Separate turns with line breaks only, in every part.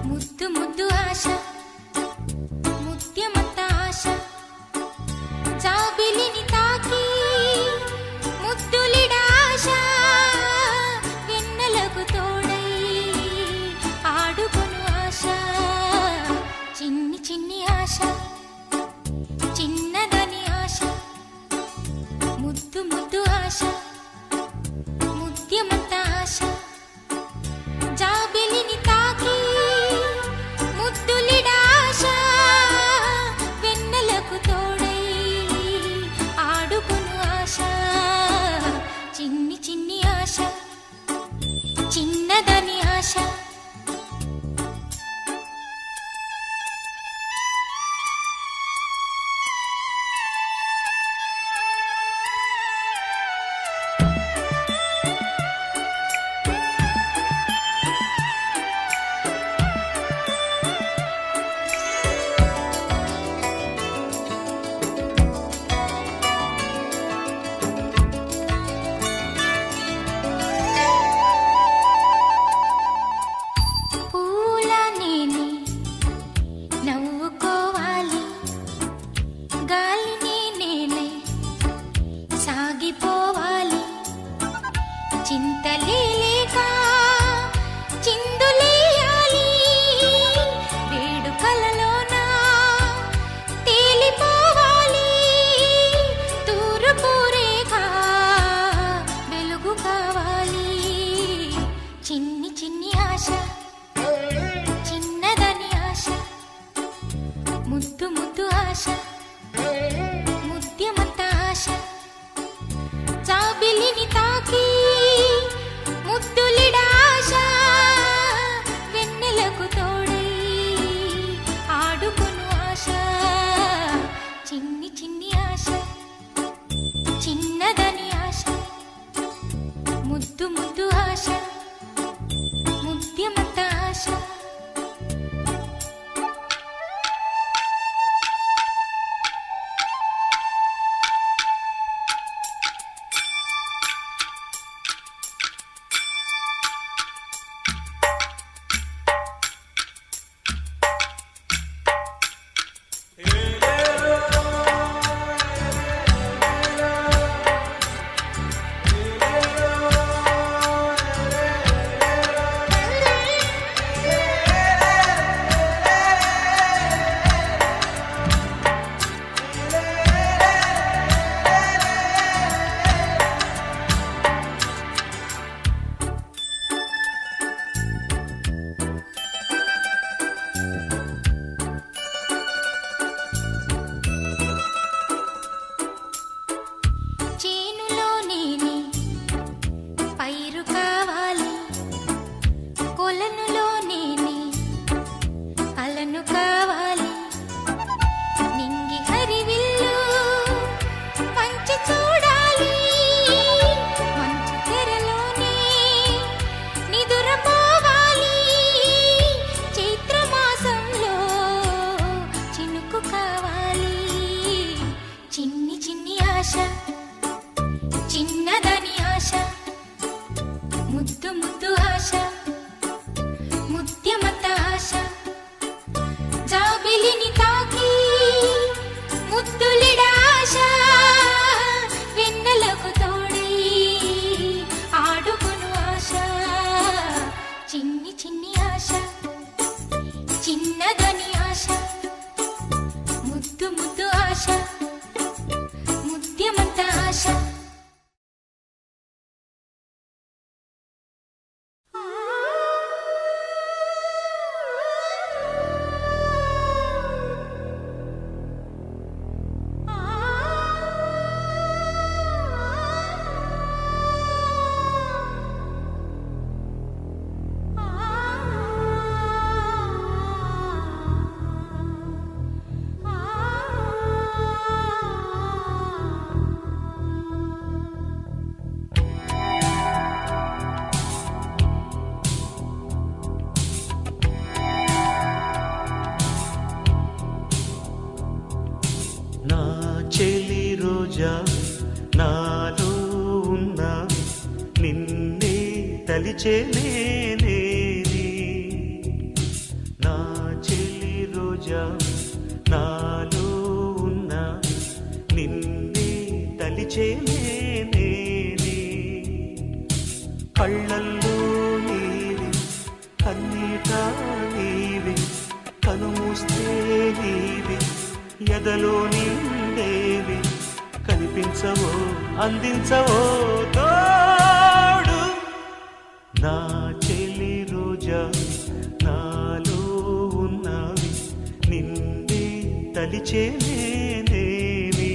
ముద్దు ముద్దు ఆశ ముత్యమంత ఆశ జాబిలిని తాకి ముద్దులిడ ఆశ వెన్నెలకు తోడై ఆడుకొను ఆశ చిన్ని చిన్ని ఆశ చిన్నదని ఆశ ముద్దు ముద్దు ఆశ ముత్యమంత ఆశ జాబిలిని తాకి ముద్దులిడ ఆశ వెన్నెలకు తోడై ఆడుకొను ఆశ చిన్ని చిన్ని ఆశ చిన్నదని ఆశ నవ్వుకోవాలి గాలిని నేనే సాగిపోవాలి చింతలేక చిందులేయాలి వేడుకలలోన తేలిపోవాలి తూర్పు రేఖ వెలుగు కావాలి చిన్ని చిన్ని ఆశ చిన్నదని ఆశ ముద్దు ముద్దు ఆశ ముత్యమంత ఆశ జాబిలిని తాకి ముద్దులిడ ఆశ వెన్నెలకు తోడై ఆడుకొను ఆశ చిన్ని చిన్ని ఆశ చిన్నదని ఆశ ముద్దు ముద్దు ఆశ ముత్యమంత ఆశ చిన్నదని ఆశ ముద్దు ముద్దు ఆశ ముత్యమంత ఆశ జాబిలిని తాకి ముద్దులిడ ఆశ వెన్నెలకు తోడై ఆడుకొను ఆశ చిన్ని చిన్ని ఆశ చిన్నదని ఆశ ముద్దు ముద్దు ఆశ ముత్యమంత ఆశ
రోజా నాలో ఉన్న నిన్నే తలిచే నేనేని రోజా నాలో ఉన్న నిన్నే తలిచేనే నేనే కళ్ళల్లో నీవే కన్నీట నీవే కనుమూస్తే నీవే ఎదలో నిండేవి కనిపించవో అందించవో తోడు నా చెలి రోజా నాలో ఉన్నవి నిన్నే తలిచేనే నేనే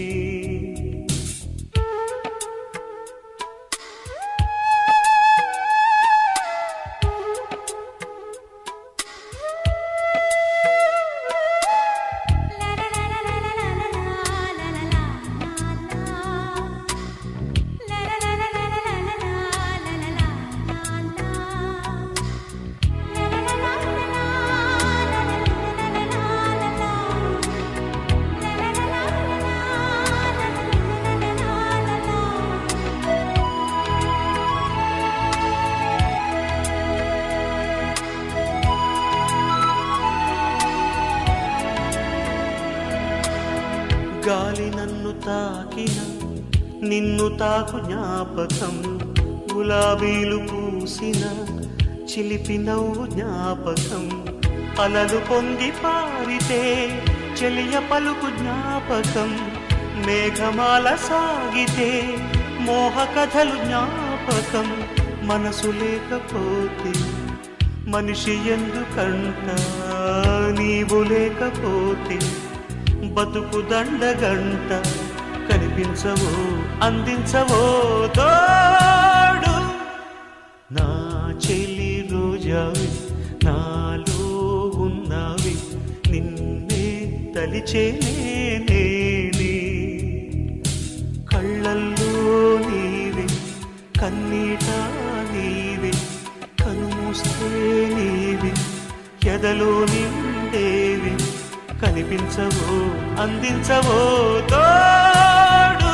గాలి నన్ను తాకిన నిన్ను తాకు జ్ఞాపకం గులాబీలు పూసిన చిలిపి నవ్వు జ్ఞాపకం అలలు పొంగి పారితే చెలియ పలుకు జ్ఞాపకం మేఘమాల సాగితే మోహ కథలు జ్ఞాపకం మనసు లేకపోతే మనిషి ఎందుకంట నీవు లేకపోతే బతుకు దండగంట కనిపించవో అందించవో తోడు నా చెలి రోజావి నాలో ఉన్నవి నిన్నే తలిచేనే నేనే కళ్ళల్లో నీవే కన్నీట నీవే కనుమూస్తే నీవే ఎదలో నిండేవి కనిపించవో అందించవో తోడు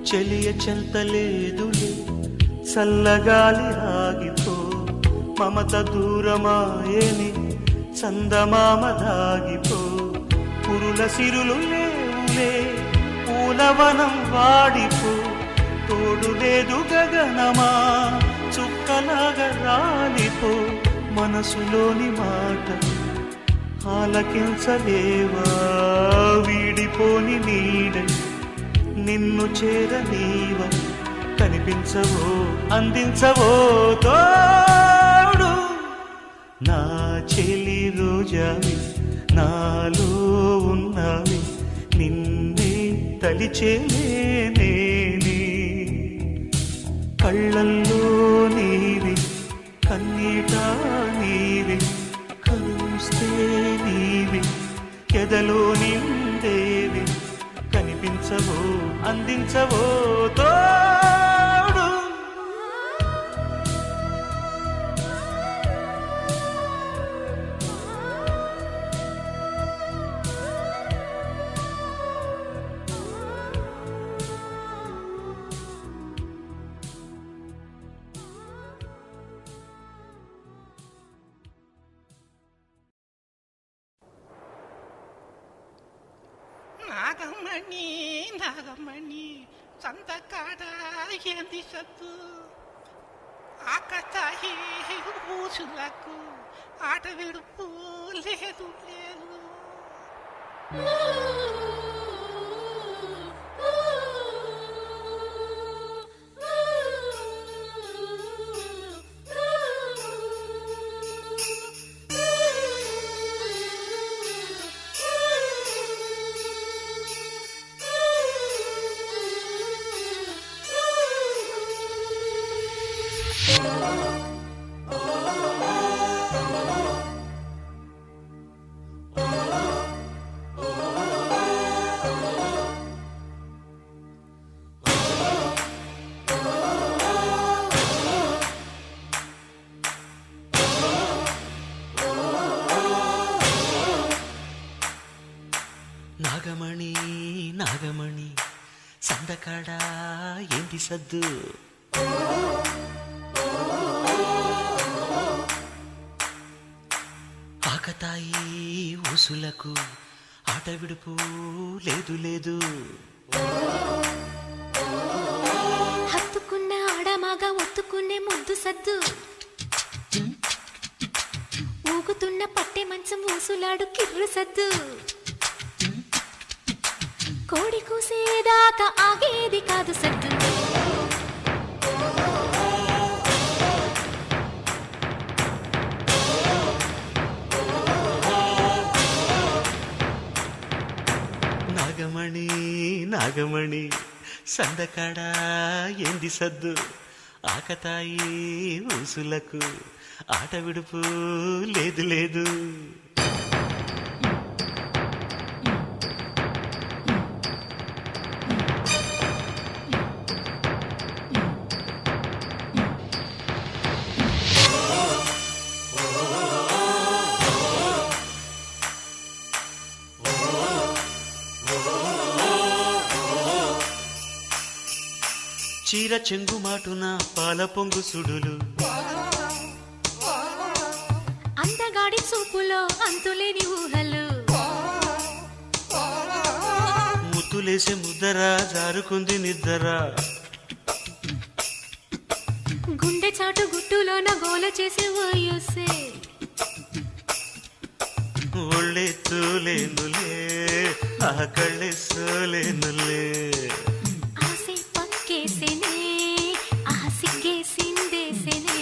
చెలియ చెంతలేదులే చల్లగాలి ఆగిపో మమత దూరమాయని చందమామ దాగిపో పురుల సిరులు లేవులే పూలవనం వాడిపో తోడు లేదు గగనమా చుక్కలాగా రాలిపో మనసులోని మాట ఆలకించలేవా వీడిపోని నీడై నిన్ను చేరనీవ కనిపించవో అందించవో తోడు నా చెలి రోజావి నాలో ఉన్నవి నిన్నే తలిచేనే నేనే కళ్ళల్లో నీవి కన్నీట నీవి కలుస్తే నీవి ఎదలో నిండేవి కనిపించవో అందించవో తోడు
నాగమణి నాగమణి సంతకాడ ఏంది సత్తు ఆకతాయి ఊసులకు ఆట విడుపు లేదు లేదు
సందకాడ ఏంటి సద్దు ఆకతాయి ఊసులకు ఆట విడుపు లేదు లేదు
హత్తుకున్న ఆడమాగా ఒత్తుకునే ముద్దు సద్దు ఊగుతున్న పట్టె మంచం ఊసులాడు కిర్రు సద్దు కోడి కూసేదాకా ఆగేది కాదు సద్దు
నాగమణి నాగమణి సందకాడ ఏంది సద్దు ఆకతాయి ఊసులకు ఆట విడుపు లేదు లేదు చీర చెంగు మాటున పాల పొంగు సుడులు
అందగాడి చూపులో అంతులేని ఊహలు
ముత్తులేసే ముద్దరా జారుకుంది నిద్దరా
గుండె చాటు గుట్టులోన గోల చేసే ఓయూసే
ఒళ్ళెత్తులేనులే ఆ కళ్ళెస్సోలేనులే
ఆసే పక్కేసేనే ఆసిగ్గేసిందేసేనే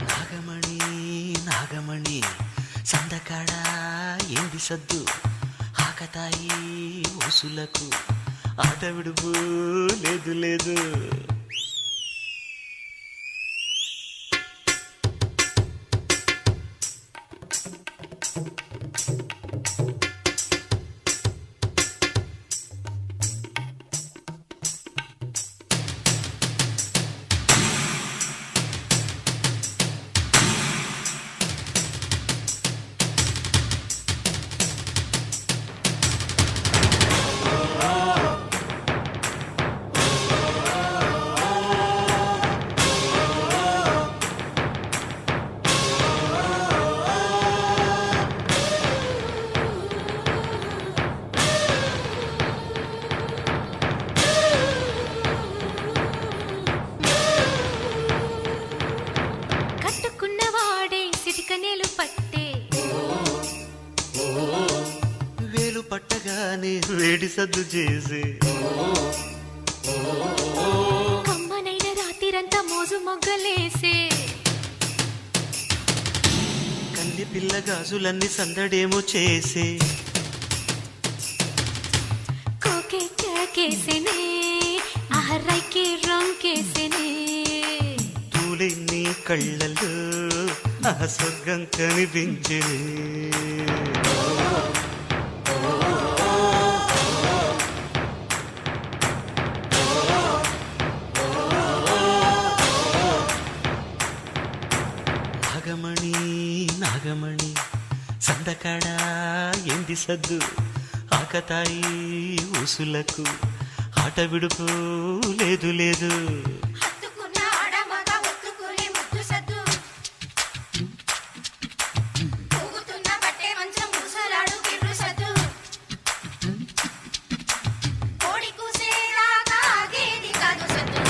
నాగమణి నాగమణి సందకాడ ఏంది సద్దు ఆకతాయి ఊసులకు ఆట విడుపు లేదు లేదు
కట్టుకున్నవాడే సిటికనేలు పట్టే
వేలు పట్టగానే వేడి సద్దు చేసి
కమ్మనైన రాత్రిరంతా మోజు మొగ్గలేసే
కన్ని పిల్ల గాజులన్నీ సందడేమో చేసే
కోకే కేసేనే ఆహర్రైకే రొంకేసేనే
తూలే నీ కళ్ళల్లో ఆ స్వర్గం కనిపించనే నాగమణి నాగమణి సందకాడ ఏంది సద్దు ఆకతాయి ఊసులకు ఆట విడుపు లేదు లేదు
హత్తుకున్న ఆడమగ ఒత్తుకునే ముద్దు సద్దు ఊగుతున్న పట్టె మంచం ఊసలాడు కిర్రు సద్దు కోడి కూసేదాకా ఆగేది కాదు సద్దు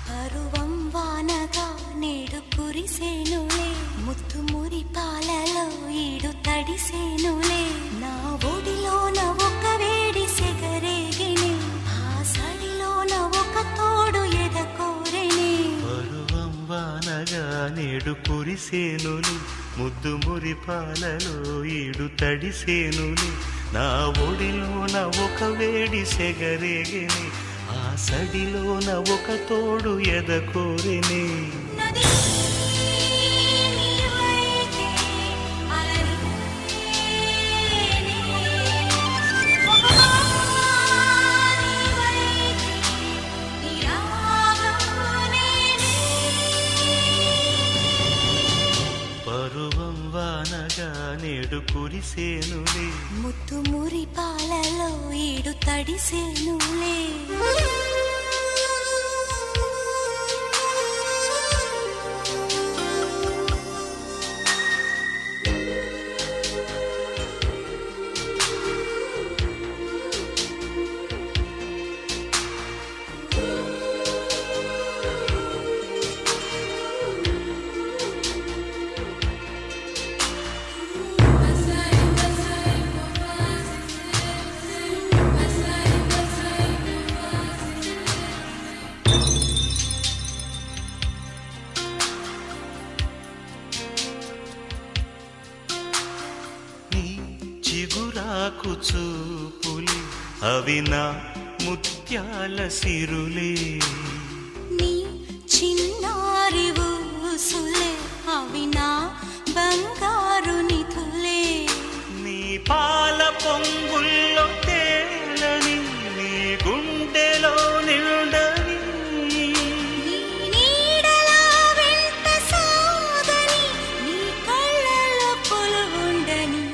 పరువం వానగా నేడు కురిసేనులే ముత్తు మురి పాలలో ఈడు తడిసేనులే నా ఒడిలోన ఒక వేడి సెగరేగిని ఆ సడిలోన ఒక తోడు ఎదకోరెని
పరువం వానగా నేడు కురిసేనులే ముద్దు మురి పాలలో ఈడు తడిసేనులే నా ఒడిలోన ఒక వేడి సెగరేగిని ఆ సడిలోన ఒక తోడు ఎదకోరెని
నది నీవైతే అలరినే ఒక నీవైతే నిరాగమునే
పరువం వానగా నేడు కురిసేనులే
ముత్తు మురి పాలలో ఈడు తడిసేనులే
నీ చిగురాకు చూపులి అవి నా ముత్యాల సిరులే
నీ చిన్నారి ఊసులే అవి నా బంగారు నిధులే
నీ పాల పొంగుల్లో తేలని నీ గుండెలో నిండని
నీ నీడలా వెంట సాగని నీ కళ్ళలో కొలువుండని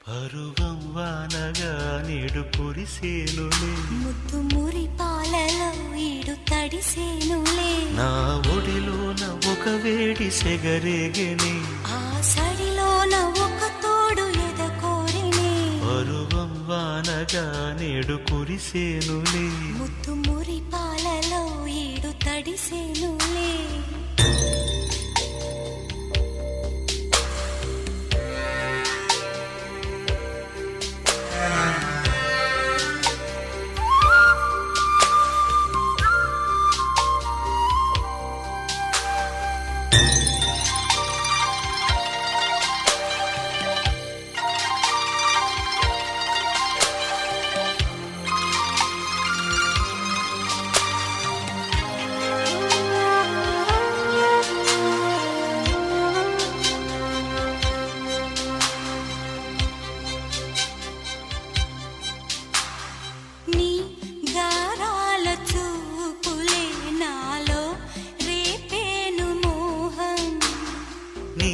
పరువం వానగా నేడు కురిసేనులే
ముత్తు మురి పాలలో ఈడు తడిసేనులే
నా ఒడిలోన ఒక వేడి సెగరేగని
ఆ సడిలోన ఒక తోడు ఎదకోరిని
పరువం వానగా నేడు కురిసేనులే
ముత్తు మురి పాలలో ఈడు తడిసేనులే నీ గారాల చూపులే నాలో రేపేను మోహం
నీ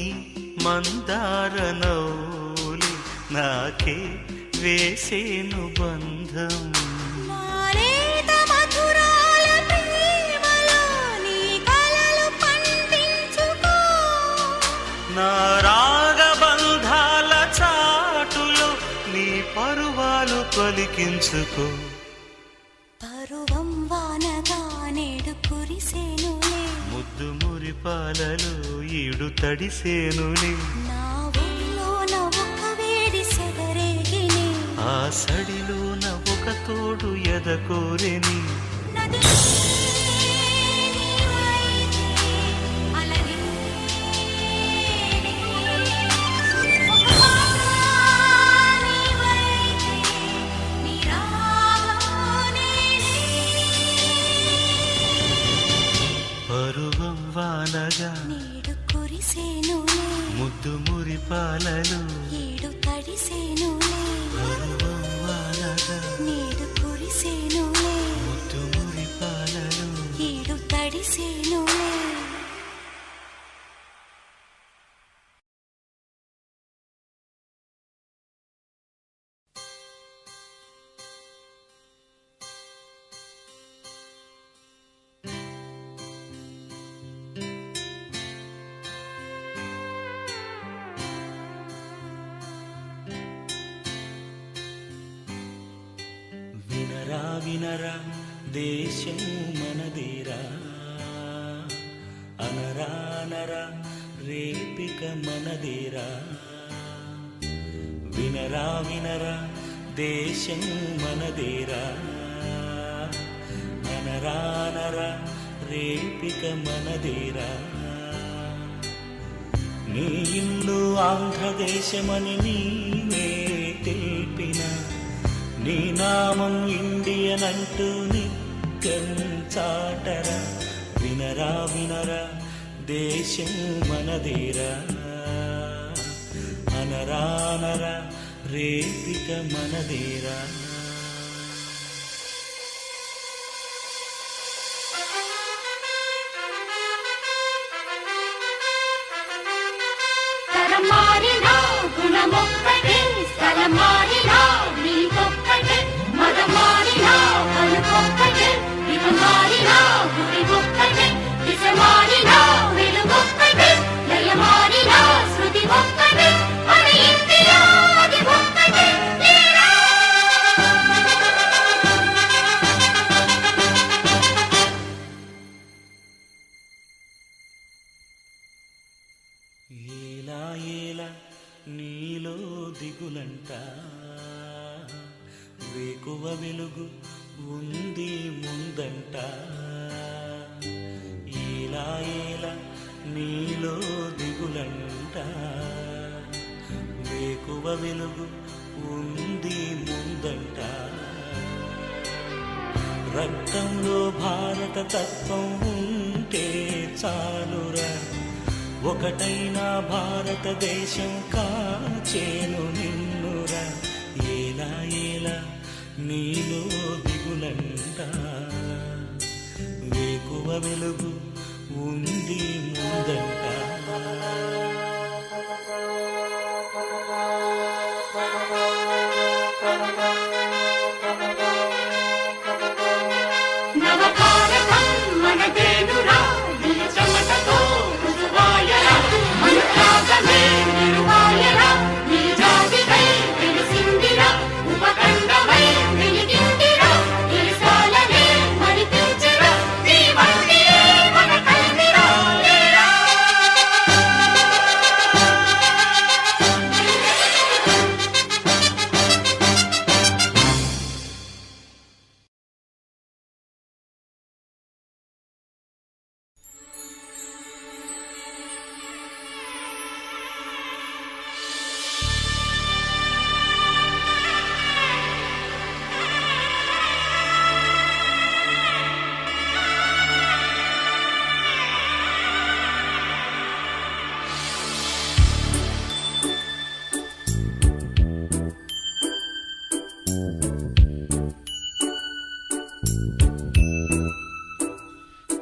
మందార నౌలి నాకే వేసేను బంధం
నాలేత మధురాల ప్రేమలో నీ కలలు పండించుకో
నా రాగబంధాల చాటులో నీ పరువాలు పలికించుకో
పరువం వానగా నేడు కురిసేనులే
ముద్దు మురి పాలలో ఈడు తడిసేనులే
నా ఒడిలోన ఒక వేడి సెగరేగిని
ఆ సడిలోన ఒక తోడు ఎదకోరెని
నది నీవైతే అలరినే ఒక నీవైతే నిరాగమునే
పరువం వానగా
నేడు కురిసేనులే
ముద్దు మురి పాలలో
ఈడు తడిసేనులే
పరువం వానగా
నేడు కురిసేనులే
ముద్దు మురి పాలలో
ఈడు తడిసేనులే
వినరా వినరా దేశం మనదేరా రేపిక మనదేరా వినరా వినరా దేశం మనదేరా అనరా అనరా రేపిక మనదేరా నీ ఇల్లు ఆంధ్రదేశమని నీవే తెలిపిన నీ నామం ఇండియన్ అంటూ నిత్యం చాటరా వినరా వినరా దేశం మనదేరా అనరా అనరా రేపిక మనదేరా
మారినా గుణమొక్కటే స్థలం మారినా నీకొక్కటే మద మారినా పలుకొక్కటే ఇక మారినా గుడి ఒక్కటే దిశ మారినా వెలుగొక్కటే లయ మారినా శృతి ఒక్కటే మన ఇంటిలో అది ఒక్కటే లేరా
ఏలా ఏలా నీలో దిగులంట వేకువ వెలుగు ఉంది ముందంట ఏలా ఏలా నీలో దిగులంట వేకువ వెలుగు ఉంది ముందంట రక్తంలో భారత తత్వం ఉంటే చాలురా ఒకటైనా భారతదేశం కాచేను నిన్నురా ఏలా ఏలా నీలో దిగులంట వేకువ వెలుగు ఉంది ముందంట
నవభారతం మనదేనురా నీ చెమటతో రుజువాయరా మన త్యాగమే నిరువాయరా నీ జాతికై వెలిసిందిరా ఉపఖండమై వెలిగిందిరా దేశాలనే మరిపించరా నీ వంటియే మన కల్మిరా లేరా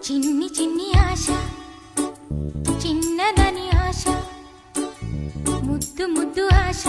చిన్ని చిన్ని ఆశ చిన్నదని ఆశ ముద్దు ముద్దు ఆశ